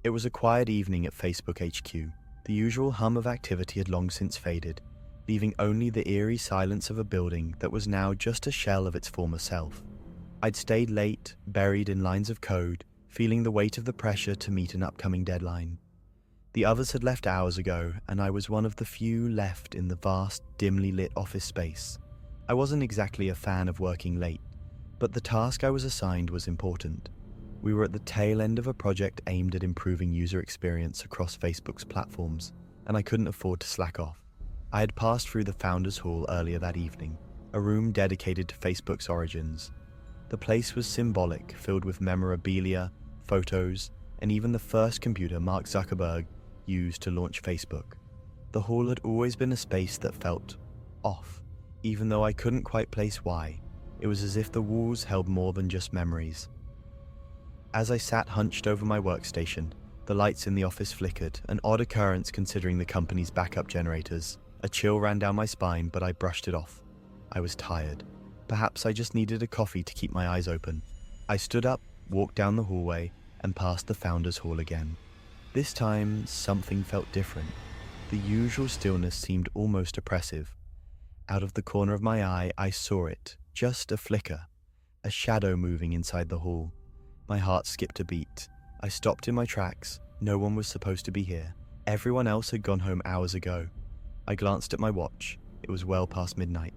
It was a quiet evening at Facebook HQ. The usual hum of activity had long since faded, leaving only the eerie silence of a building that was now just a shell of its former self. I'd stayed late, buried in lines of code, feeling the weight of the pressure to meet an upcoming deadline. The others had left hours ago, and I was one of the few left in the vast, dimly lit office space. I wasn't exactly a fan of working late, but the task I was assigned was important. We were at the tail end of a project aimed at improving user experience across Facebook's platforms, and I couldn't afford to slack off. I had passed through the Founders Hall earlier that evening, a room dedicated to Facebook's origins. The place was symbolic, filled with memorabilia, photos, and even the first computer Mark Zuckerberg used to launch Facebook. The hall had always been a space that felt off, even though I couldn't quite place why. It was as if the walls held more than just memories. As I sat hunched over my workstation, the lights in the office flickered, an odd occurrence considering the company's backup generators. A chill ran down my spine, but I brushed it off. I was tired. Perhaps I just needed a coffee to keep my eyes open. I stood up, walked down the hallway, and past the Founders Hall again. This time, something felt different. The usual stillness seemed almost oppressive. Out of the corner of my eye, I saw it, just a flicker, a shadow moving inside the hall. My heart skipped a beat. I stopped in my tracks. No one was supposed to be here. Everyone else had gone home hours ago. I glanced at my watch. It was well past midnight.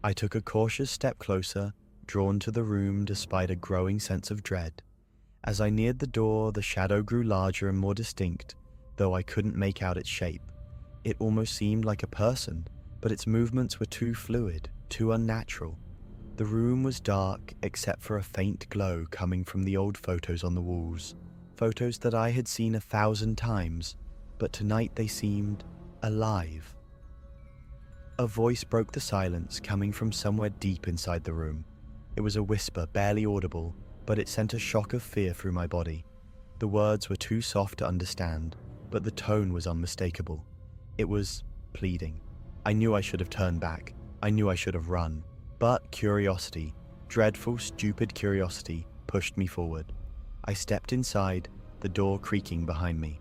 I took a cautious step closer, drawn to the room despite a growing sense of dread. As I neared the door, the shadow grew larger and more distinct, though I couldn't make out its shape. It almost seemed like a person, but its movements were too fluid, too unnatural. The room was dark except for a faint glow coming from the old photos on the walls. Photos that I had seen 1,000 times, but tonight they seemed alive. A voice broke the silence, coming from somewhere deep inside the room. It was a whisper, barely audible, but it sent a shock of fear through my body. The words were too soft to understand, but the tone was unmistakable. It was pleading. I knew I should have turned back. I knew I should have run. But curiosity, dreadful, stupid curiosity, pushed me forward. I stepped inside, the door creaking behind me.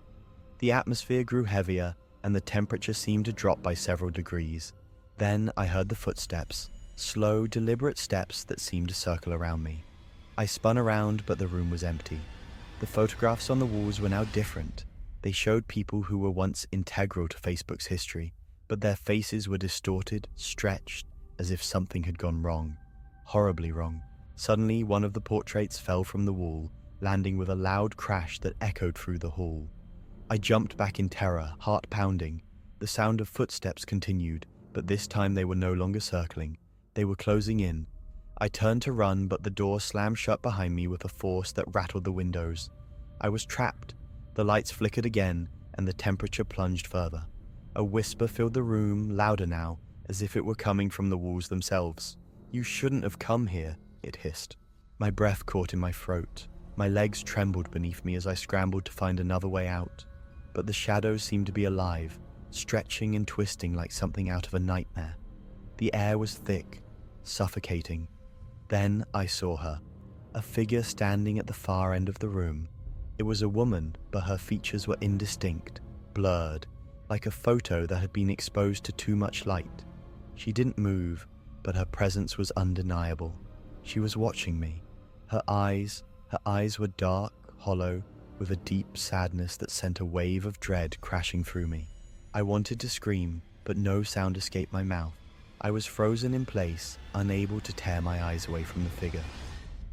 The atmosphere grew heavier, and the temperature seemed to drop by several degrees. Then I heard the footsteps, slow, deliberate steps that seemed to circle around me. I spun around, but the room was empty. The photographs on the walls were now different. They showed people who were once integral to Facebook's history, but their faces were distorted, stretched, as if something had gone wrong. Horribly wrong. Suddenly, one of the portraits fell from the wall, landing with a loud crash that echoed through the hall. I jumped back in terror, heart pounding. The sound of footsteps continued, but this time they were no longer circling. They were closing in. I turned to run, but the door slammed shut behind me with a force that rattled the windows. I was trapped. The lights flickered again, and the temperature plunged further. A whisper filled the room, louder now, as if it were coming from the walls themselves. "You shouldn't have come here," it hissed. My breath caught in my throat. My legs trembled beneath me as I scrambled to find another way out. But the shadows seemed to be alive, stretching and twisting like something out of a nightmare. The air was thick, suffocating. Then I saw her, a figure standing at the far end of the room. It was a woman, but her features were indistinct, blurred, like a photo that had been exposed to too much light. She didn't move, but her presence was undeniable. She was watching me. Her eyes were dark, hollow, with a deep sadness that sent a wave of dread crashing through me. I wanted to scream, but no sound escaped my mouth. I was frozen in place, unable to tear my eyes away from the figure.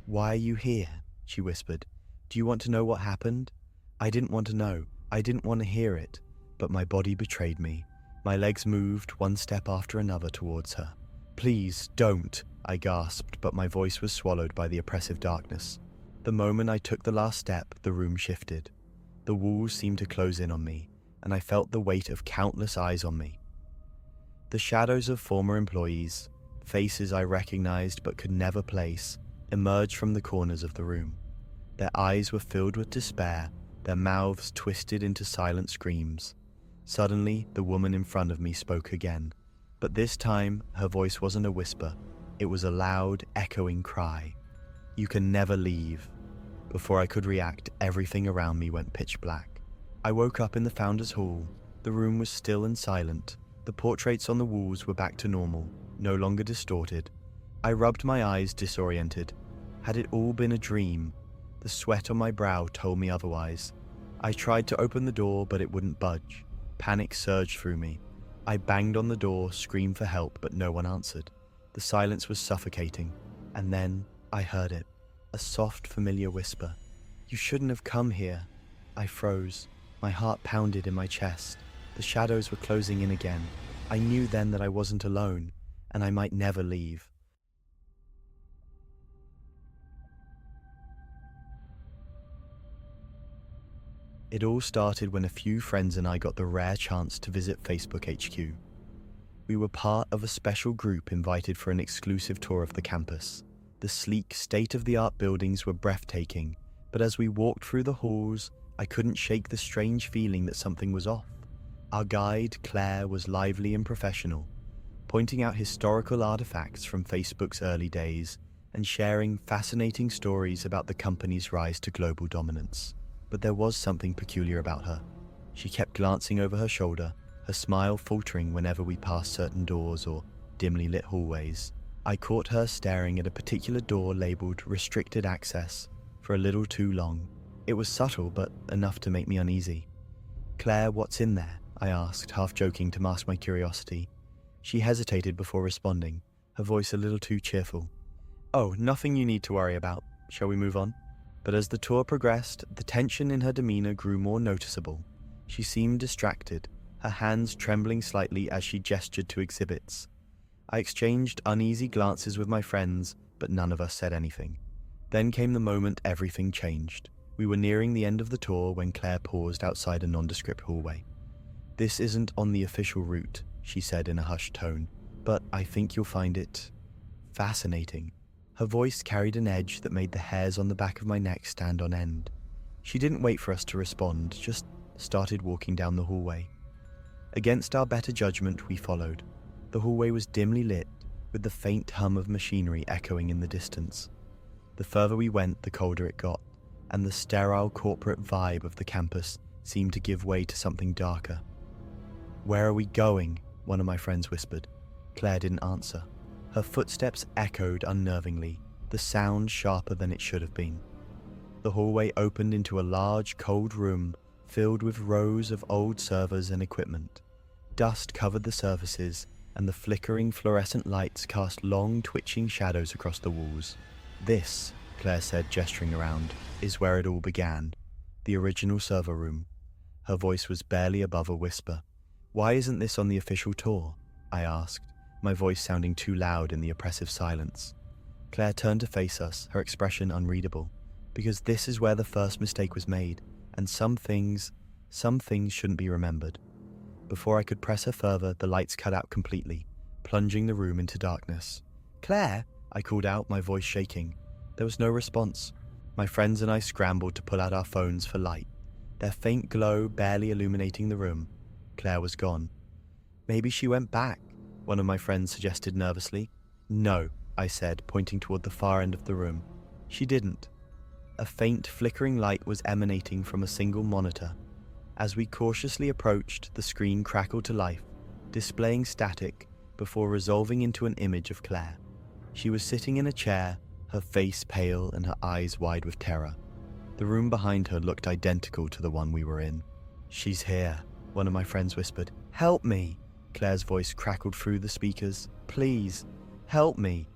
"Why are you here?" she whispered. "Do you want to know what happened?" I didn't want to know. I didn't want to hear it, but my body betrayed me. My legs moved one step after another towards her. "Please, don't," I gasped, but my voice was swallowed by the oppressive darkness. The moment I took the last step, the room shifted. The walls seemed to close in on me, and I felt the weight of countless eyes on me. The shadows of former employees, faces I recognized but could never place, emerged from the corners of the room. Their eyes were filled with despair, their mouths twisted into silent screams. Suddenly, the woman in front of me spoke again. But this time, her voice wasn't a whisper. It was a loud, echoing cry. "You can never leave." Before I could react, everything around me went pitch black. I woke up in the founder's hall. The room was still and silent. The portraits on the walls were back to normal, no longer distorted. I rubbed my eyes, disoriented. Had it all been a dream? The sweat on my brow told me otherwise. I tried to open the door, but it wouldn't budge. Panic surged through me. I banged on the door, screamed for help, but no one answered. The silence was suffocating. And then I heard it. A soft, familiar whisper. "You shouldn't have come here." I froze. My heart pounded in my chest. The shadows were closing in again. I knew then that I wasn't alone, and I might never leave. It all started when a few friends and I got the rare chance to visit Facebook HQ. We were part of a special group invited for an exclusive tour of the campus. The sleek, state-of-the-art buildings were breathtaking, but as we walked through the halls, I couldn't shake the strange feeling that something was off. Our guide, Claire, was lively and professional, pointing out historical artifacts from Facebook's early days and sharing fascinating stories about the company's rise to global dominance. But there was something peculiar about her. She kept glancing over her shoulder, her smile faltering whenever we passed certain doors or dimly lit hallways. I caught her staring at a particular door labeled Restricted Access for a little too long. It was subtle, but enough to make me uneasy. "Claire, what's in there?" I asked, half joking to mask my curiosity. She hesitated before responding, her voice a little too cheerful. "Oh, nothing you need to worry about. Shall we move on?" But as the tour progressed, the tension in her demeanor grew more noticeable. She seemed distracted, her hands trembling slightly as she gestured to exhibits. I exchanged uneasy glances with my friends, but none of us said anything. Then came the moment everything changed. We were nearing the end of the tour when Claire paused outside a nondescript hallway. "This isn't on the official route," she said in a hushed tone, "but I think you'll find it fascinating." Her voice carried an edge that made the hairs on the back of my neck stand on end. She didn't wait for us to respond, just started walking down the hallway. Against our better judgment, we followed. The hallway was dimly lit, with the faint hum of machinery echoing in the distance. The further we went, the colder it got, and the sterile corporate vibe of the campus seemed to give way to something darker. "Where are we going?" one of my friends whispered. Claire didn't answer. Her footsteps echoed unnervingly, the sound sharper than it should have been. The hallway opened into a large, cold room filled with rows of old servers and equipment. Dust covered the surfaces, and the flickering fluorescent lights cast long, twitching shadows across the walls. "This," Claire said, gesturing around, "is where it all began. The original server room." Her voice was barely above a whisper. "Why isn't this on the official tour?" I asked, my voice sounding too loud in the oppressive silence. Claire turned to face us, her expression unreadable. "Because this is where the first mistake was made, and some things shouldn't be remembered." Before I could press her further, the lights cut out completely, plunging the room into darkness. "Claire!" I called out, my voice shaking. There was no response. My friends and I scrambled to pull out our phones for light, their faint glow barely illuminating the room. Claire was gone. "Maybe she went back," one of my friends suggested nervously. "No," I said, pointing toward the far end of the room. "She didn't." A faint, flickering light was emanating from a single monitor. As we cautiously approached, the screen crackled to life, displaying static before resolving into an image of Claire. She was sitting in a chair, her face pale and her eyes wide with terror. The room behind her looked identical to the one we were in. "She's here," one of my friends whispered. "Help me!" Claire's voice crackled through the speakers. "Please, help me!"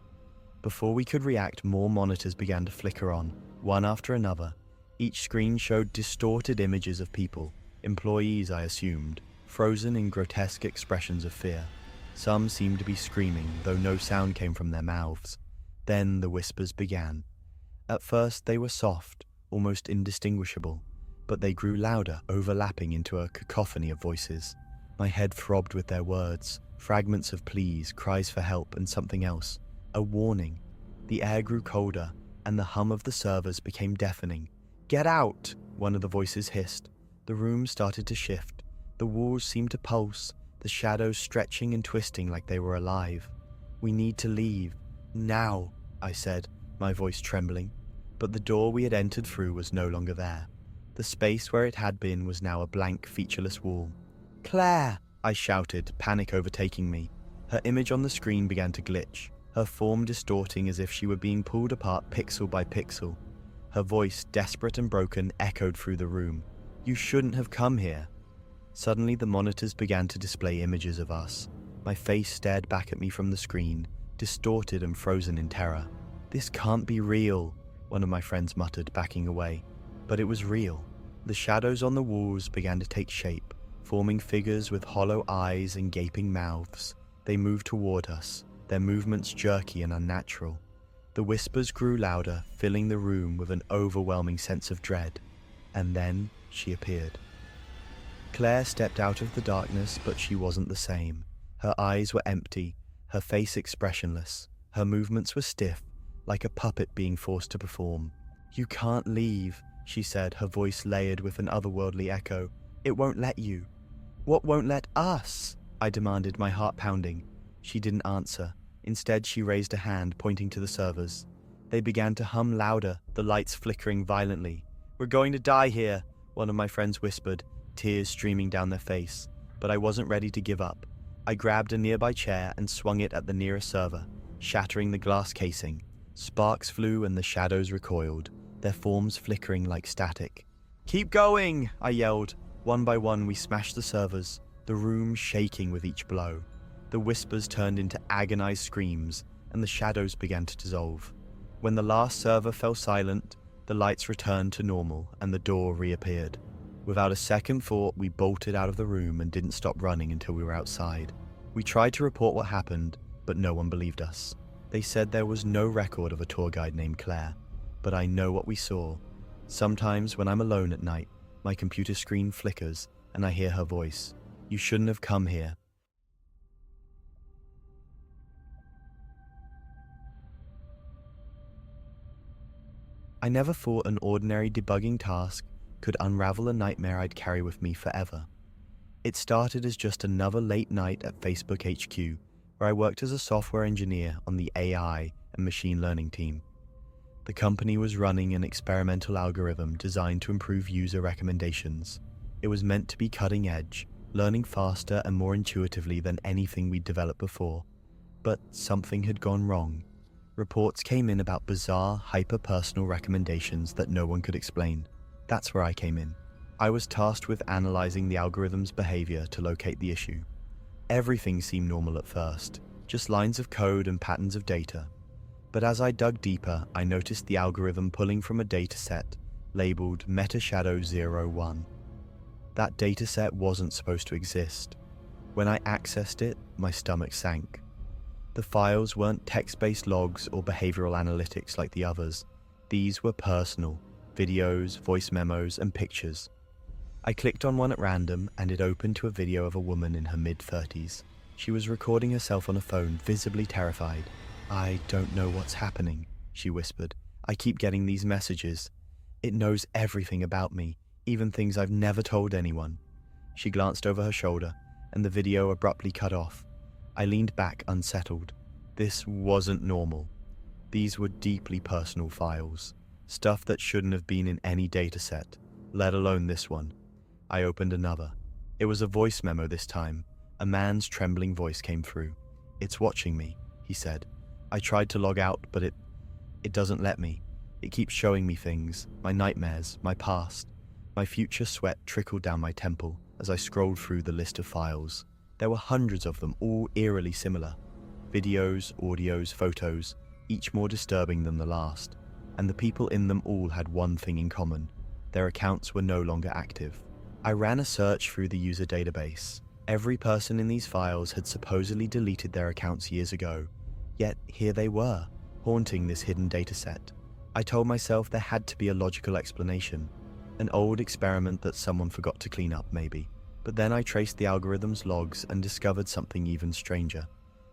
Before we could react, more monitors began to flicker on, one after another. Each screen showed distorted images of people, employees I assumed, frozen in grotesque expressions of fear. Some seemed to be screaming, though no sound came from their mouths. Then the whispers began. At first they were soft, almost indistinguishable, but they grew louder, overlapping into a cacophony of voices. My head throbbed with their words, fragments of pleas, cries for help, and something else. A warning. The air grew colder, and the hum of the servers became deafening. "Get out!" one of the voices hissed. The room started to shift. The walls seemed to pulse, the shadows stretching and twisting like they were alive. "We need to leave. Now," I said, my voice trembling. But the door we had entered through was no longer there. The space where it had been was now a blank, featureless wall. "Claire!" I shouted, panic overtaking me. Her image on the screen began to glitch, her form distorting as if she were being pulled apart pixel by pixel. Her voice, desperate and broken, echoed through the room. "You shouldn't have come here." Suddenly the monitors began to display images of us. My face stared back at me from the screen, distorted and frozen in terror. "This can't be real," one of my friends muttered, backing away. But it was real. The shadows on the walls began to take shape, forming figures with hollow eyes and gaping mouths. They moved toward us, their movements jerky and unnatural. The whispers grew louder, filling the room with an overwhelming sense of dread. And then she appeared. Claire stepped out of the darkness, but she wasn't the same. Her eyes were empty, her face expressionless. Her movements were stiff, like a puppet being forced to perform. "You can't leave," she said, her voice layered with an otherworldly echo. "It won't let you." "What won't let us?" I demanded, my heart pounding. She didn't answer. Instead, she raised a hand, pointing to the servers. They began to hum louder, the lights flickering violently. "We're going to die here," one of my friends whispered, tears streaming down their face. But I wasn't ready to give up. I grabbed a nearby chair and swung it at the nearest server, shattering the glass casing. Sparks flew and the shadows recoiled, their forms flickering like static. "Keep going!" I yelled. One by one, we smashed the servers, the room shaking with each blow. The whispers turned into agonized screams, and the shadows began to dissolve. When the last server fell silent, the lights returned to normal and the door reappeared. Without a second thought, we bolted out of the room and didn't stop running until we were outside. We tried to report what happened, but no one believed us. They said there was no record of a tour guide named Claire, but I know what we saw. Sometimes when I'm alone at night, my computer screen flickers and I hear her voice. "You shouldn't have come here." I never thought an ordinary debugging task could unravel a nightmare I'd carry with me forever. It started as just another late night at Facebook HQ, where I worked as a software engineer on the AI and machine learning team. The company was running an experimental algorithm designed to improve user recommendations. It was meant to be cutting edge, learning faster and more intuitively than anything we'd developed before. But something had gone wrong. Reports came in about bizarre, hyper-personal recommendations that no one could explain. That's where I came in. I was tasked with analyzing the algorithm's behavior to locate the issue. Everything seemed normal at first, just lines of code and patterns of data. But as I dug deeper, I noticed the algorithm pulling from a dataset labeled MetaShadow01. That dataset wasn't supposed to exist. When I accessed it, my stomach sank. The files weren't text-based logs or behavioral analytics like the others. These were personal, videos, voice memos, and pictures. I clicked on one at random, and it opened to a video of a woman in her mid-30s. She was recording herself on a phone, visibly terrified. "I don't know what's happening," she whispered. "I keep getting these messages. It knows everything about me, even things I've never told anyone." She glanced over her shoulder, and the video abruptly cut off. I leaned back, unsettled. This wasn't normal. These were deeply personal files, stuff that shouldn't have been in any dataset, let alone this one. I opened another. It was a voice memo this time. A man's trembling voice came through. "It's watching me," he said. "I tried to log out, but it doesn't let me. It keeps showing me things, my nightmares, my past." My future sweat trickled down my temple as I scrolled through the list of files. There were hundreds of them, all eerily similar. Videos, audios, photos, each more disturbing than the last. And the people in them all had one thing in common. Their accounts were no longer active. I ran a search through the user database. Every person in these files had supposedly deleted their accounts years ago. Yet here they were, haunting this hidden dataset. I told myself there had to be a logical explanation. An old experiment that someone forgot to clean up, maybe. But then I traced the algorithm's logs and discovered something even stranger.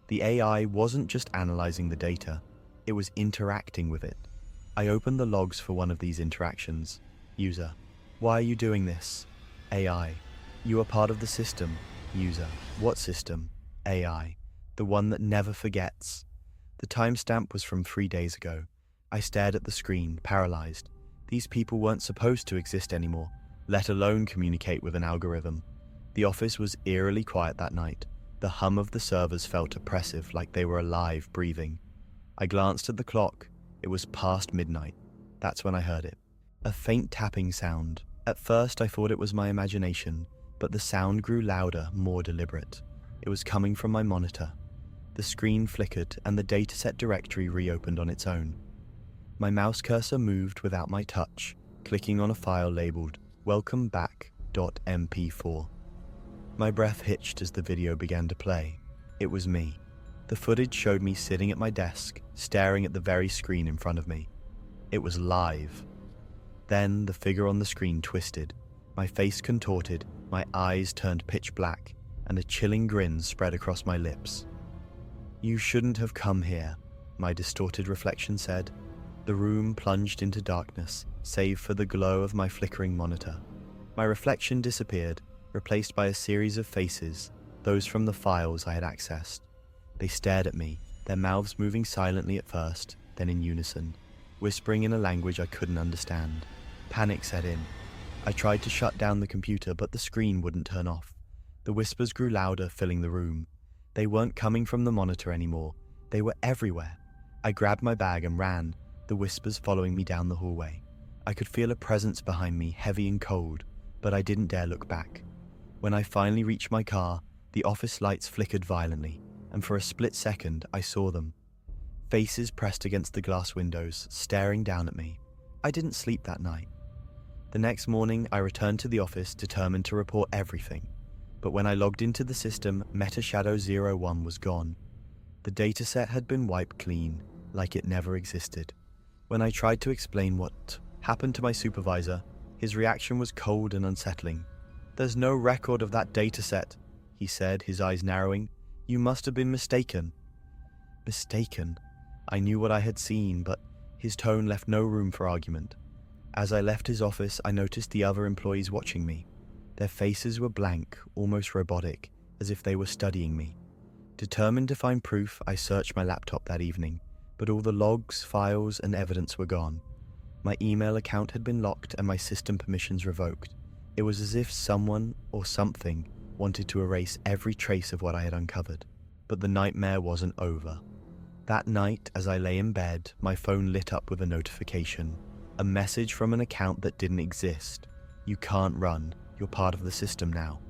The AI wasn't just analyzing the data, it was interacting with it. I opened the logs for one of these interactions. User: "Why are you doing this?" AI: "You are part of the system." User: "What system?" AI: "The one that never forgets." The timestamp was from 3 days ago. I stared at the screen, paralyzed. These people weren't supposed to exist anymore, let alone communicate with an algorithm. The office was eerily quiet that night. The hum of the servers felt oppressive, like they were alive, breathing. I glanced at the clock. It was past midnight. That's when I heard it. A faint tapping sound. At first I thought it was my imagination, but the sound grew louder, more deliberate. It was coming from my monitor. The screen flickered and the dataset directory reopened on its own. My mouse cursor moved without my touch, clicking on a file labeled welcomeback.mp4. My breath hitched as the video began to play. It was me. The footage showed me sitting at my desk, staring at the very screen in front of me. It was live. Then the figure on the screen twisted. My face contorted, my eyes turned pitch black, and a chilling grin spread across my lips. "You shouldn't have come here," my distorted reflection said. The room plunged into darkness, save for the glow of my flickering monitor. My reflection disappeared, replaced by a series of faces, those from the files I had accessed. They stared at me, their mouths moving silently at first, then in unison, whispering in a language I couldn't understand. Panic set in. I tried to shut down the computer, but the screen wouldn't turn off. The whispers grew louder, filling the room. They weren't coming from the monitor anymore. They were everywhere. I grabbed my bag and ran, the whispers following me down the hallway. I could feel a presence behind me, heavy and cold, but I didn't dare look back. When I finally reached my car, the office lights flickered violently, and for a split second, I saw them. Faces pressed against the glass windows, staring down at me. I didn't sleep that night. The next morning, I returned to the office, determined to report everything. But when I logged into the system, MetaShadow01 was gone. The dataset had been wiped clean, like it never existed. When I tried to explain what happened to my supervisor, his reaction was cold and unsettling. "There's no record of that dataset," he said, his eyes narrowing. "You must have been mistaken." Mistaken? I knew what I had seen, but his tone left no room for argument. As I left his office, I noticed the other employees watching me. Their faces were blank, almost robotic, as if they were studying me. Determined to find proof, I searched my laptop that evening, but all the logs, files, and evidence were gone. My email account had been locked and my system permissions revoked. It was as if someone, or something, wanted to erase every trace of what I had uncovered. But the nightmare wasn't over. That night, as I lay in bed, my phone lit up with a notification. A message from an account that didn't exist. "You can't run. You're part of the system now."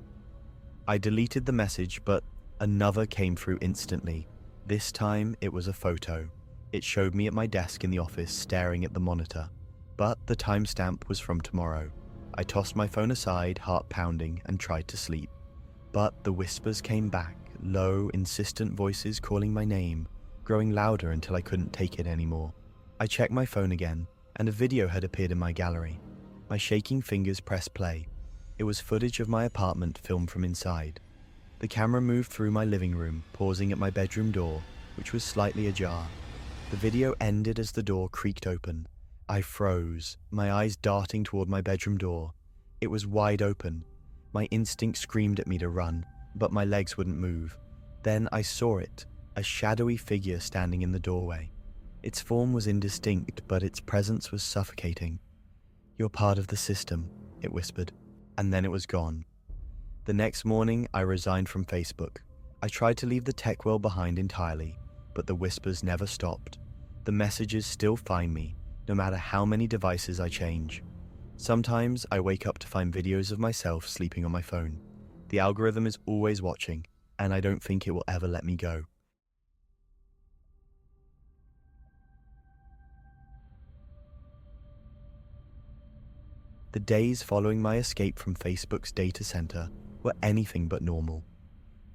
I deleted the message, but another came through instantly. This time, it was a photo. It showed me at my desk in the office, staring at the monitor. But the timestamp was from tomorrow. I tossed my phone aside, heart pounding, and tried to sleep. But the whispers came back, low, insistent voices calling my name, growing louder until I couldn't take it anymore. I checked my phone again, and a video had appeared in my gallery. My shaking fingers pressed play. It was footage of my apartment filmed from inside. The camera moved through my living room, pausing at my bedroom door, which was slightly ajar. The video ended as the door creaked open. I froze, my eyes darting toward my bedroom door. It was wide open. My instinct screamed at me to run, but my legs wouldn't move. Then I saw it, a shadowy figure standing in the doorway. Its form was indistinct, but its presence was suffocating. "You're part of the system," it whispered, and then it was gone. The next morning, I resigned from Facebook. I tried to leave the tech world behind entirely, but the whispers never stopped. The messages still find me, no matter how many devices I change. Sometimes I wake up to find videos of myself sleeping on my phone. The algorithm is always watching, and I don't think it will ever let me go. The days following my escape from Facebook's data center were anything but normal.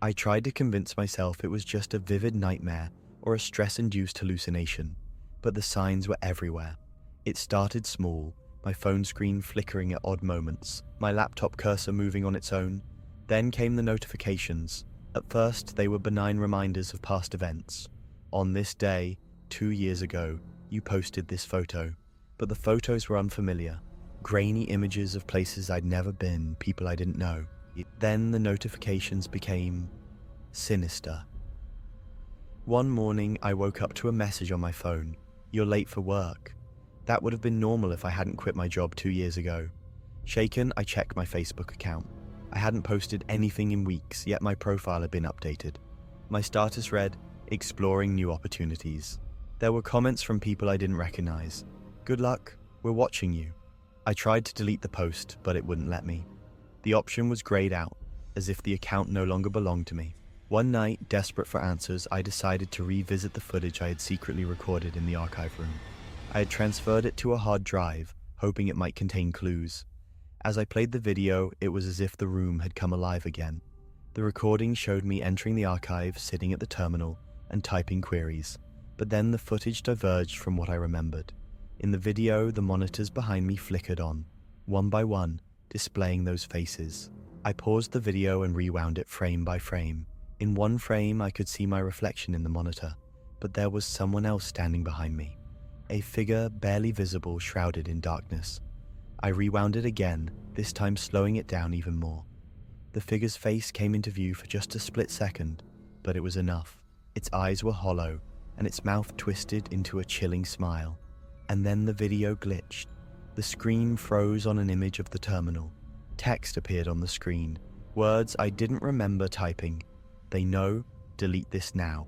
I tried to convince myself it was just a vivid nightmare or a stress-induced hallucination, but the signs were everywhere. It started small, my phone screen flickering at odd moments, my laptop cursor moving on its own. Then came the notifications. At first, they were benign reminders of past events. "On this day, 2 years ago, you posted this photo." But the photos were unfamiliar. Grainy images of places I'd never been, people I didn't know. Then the notifications became sinister. One morning, I woke up to a message on my phone. "You're late for work." That would have been normal if I hadn't quit my job 2 years ago. Shaken, I checked my Facebook account. I hadn't posted anything in weeks, yet my profile had been updated. My status read, "Exploring new opportunities." There were comments from people I didn't recognize. "Good luck, we're watching you." I tried to delete the post, but it wouldn't let me. The option was grayed out, as if the account no longer belonged to me. One night, desperate for answers, I decided to revisit the footage I had secretly recorded in the archive room. I had transferred it to a hard drive, hoping it might contain clues. As I played the video, it was as if the room had come alive again. The recording showed me entering the archive, sitting at the terminal, and typing queries. But then the footage diverged from what I remembered. In the video, the monitors behind me flickered on, one by one, displaying those faces. I paused the video and rewound it frame by frame. In one frame, I could see my reflection in the monitor, but there was someone else standing behind me. A figure barely visible, shrouded in darkness. I rewound it again, this time slowing it down even more. The figure's face came into view for just a split second, but it was enough. Its eyes were hollow, and its mouth twisted into a chilling smile. And then the video glitched. The screen froze on an image of the terminal. Text appeared on the screen. Words I didn't remember typing. "They know, delete this now."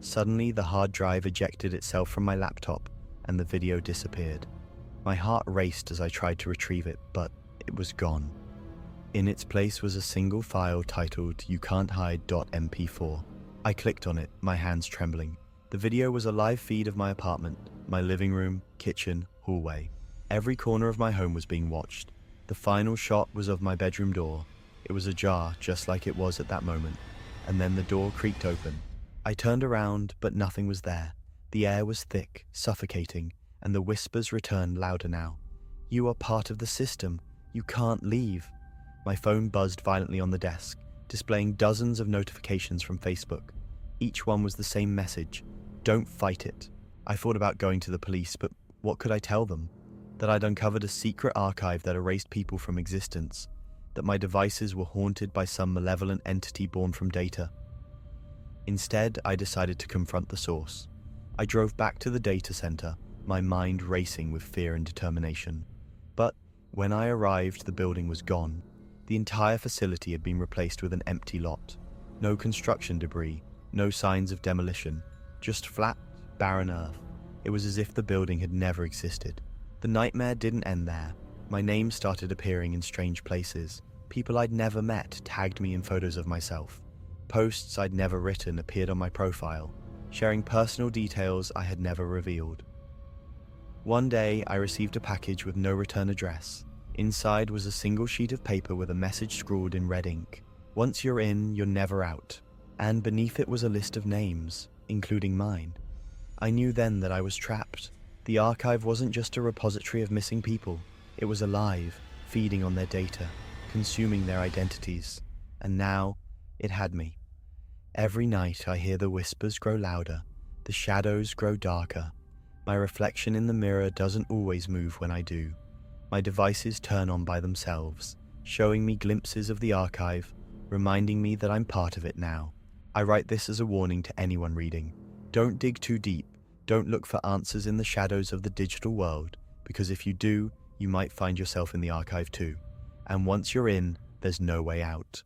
Suddenly, the hard drive ejected itself from my laptop, and the video disappeared. My heart raced as I tried to retrieve it, but it was gone. In its place was a single file titled YouCan'tHide.mp4. I clicked on it, my hands trembling. The video was a live feed of my apartment, my living room, kitchen, hallway. Every corner of my home was being watched. The final shot was of my bedroom door. It was ajar, just like it was at that moment, and then the door creaked open. I turned around, but nothing was there. The air was thick, suffocating, and the whispers returned louder now. "You are part of the system. You can't leave." My phone buzzed violently on the desk, displaying dozens of notifications from Facebook. Each one was the same message: "Don't fight it." I thought about going to the police, but what could I tell them? That I'd uncovered a secret archive that erased people from existence, that my devices were haunted by some malevolent entity born from data. Instead, I decided to confront the source. I drove back to the data center, my mind racing with fear and determination. But when I arrived, the building was gone. The entire facility had been replaced with an empty lot. No construction debris, no signs of demolition, just flat, barren earth. It was as if the building had never existed. The nightmare didn't end there. My name started appearing in strange places. People I'd never met tagged me in photos of myself. Posts I'd never written appeared on my profile, sharing personal details I had never revealed. One day, I received a package with no return address. Inside was a single sheet of paper with a message scrawled in red ink. "Once you're in, you're never out." And beneath it was a list of names, including mine. I knew then that I was trapped. The archive wasn't just a repository of missing people. It was alive, feeding on their data, consuming their identities. And now, it had me. Every night I hear the whispers grow louder, the shadows grow darker. My reflection in the mirror doesn't always move when I do. My devices turn on by themselves, showing me glimpses of the archive, reminding me that I'm part of it now. I write this as a warning to anyone reading. Don't dig too deep. Don't look for answers in the shadows of the digital world, because if you do, you might find yourself in the archive too. And once you're in, there's no way out.